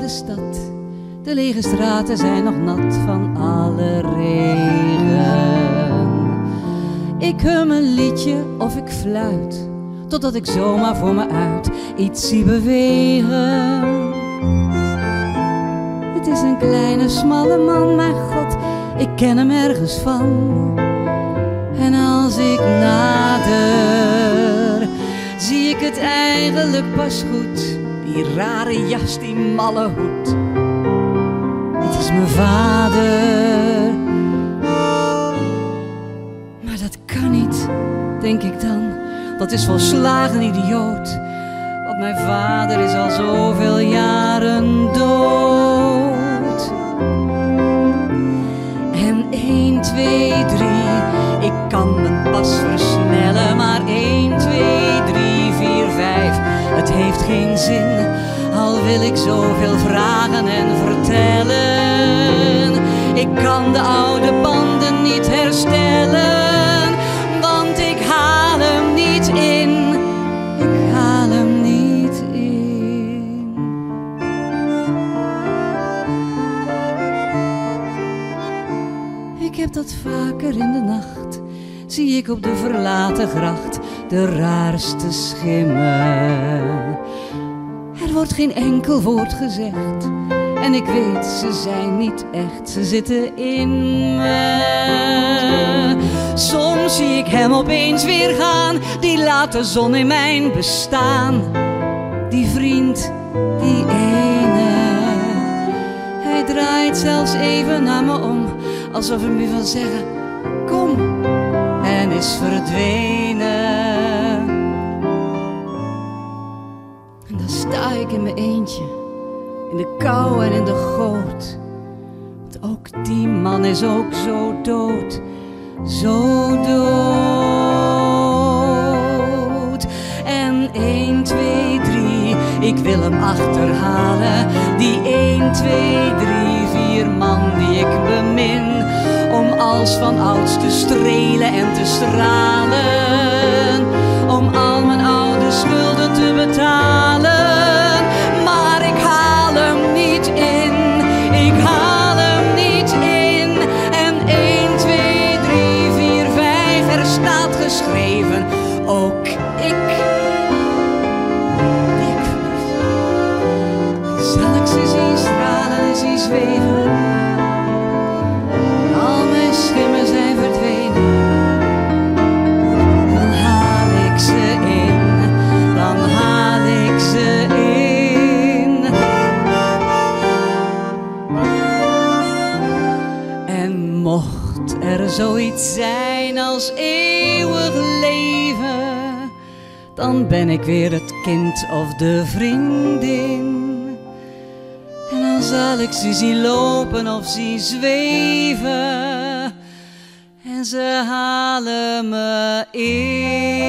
de stad. De lege straten zijn nog nat van alle regen. Ik hum een liedje of ik fluit, totdat ik zomaar voor me uit iets zie bewegen. Het is een kleine smalle man, mijn god, ik ken hem ergens van. En als ik nader, zie ik het eigenlijk pas goed. Die rare jas, die malle hoed. Het is mijn vader. Maar dat kan niet, denk ik dan. Dat is volslagen idioot. Want mijn vader is al zoveel jaren dood. En 1, 2, 3, ik kan mijn pas versnellen. Maar 1, 2, 3, 4, 5, het heeft geen zin. Al wil ik zoveel vragen en vertellen. Ik kan de oude banden niet herstellen. Want ik haal hem niet in. Ik haal hem niet in. Ik heb dat vaker in de nacht. Zie ik op de verlaten gracht de raarste schimmen. Er wordt geen enkel woord gezegd. En ik weet, ze zijn niet echt, ze zitten in me. Soms zie ik hem opeens weer gaan. Die laat de zon in mijn bestaan. Die vriend, die ene. Hij draait zelfs even naar me om, alsof hij me wil zeggen, kom, en is verdwenen. En dan sta ik in mijn eentje, in de kou en in de goot. Want ook die man is ook zo dood, zo dood. En 1, 2, 3, ik wil hem achterhalen. Die 1, 2, 3, 4 man die ik bemin. Om als van ouds te strelen en te stralen. Om al mijn oude schulden te betalen. Maar ik haal hem niet in. Ik haal hem niet in. En 1, 2, 3, 4, 5, er staat geschreven. Ook ik. Zal ik ze zien stralen en zien zweven? Al mijn schimmen zijn verdwenen. Dan haal ik ze in. Dan haal ik ze in. En mocht er zoiets zijn als eeuwig leven, dan ben ik weer het kind of de vriendin. En dan zal ik ze zien lopen of zien zweven. En ze halen me in.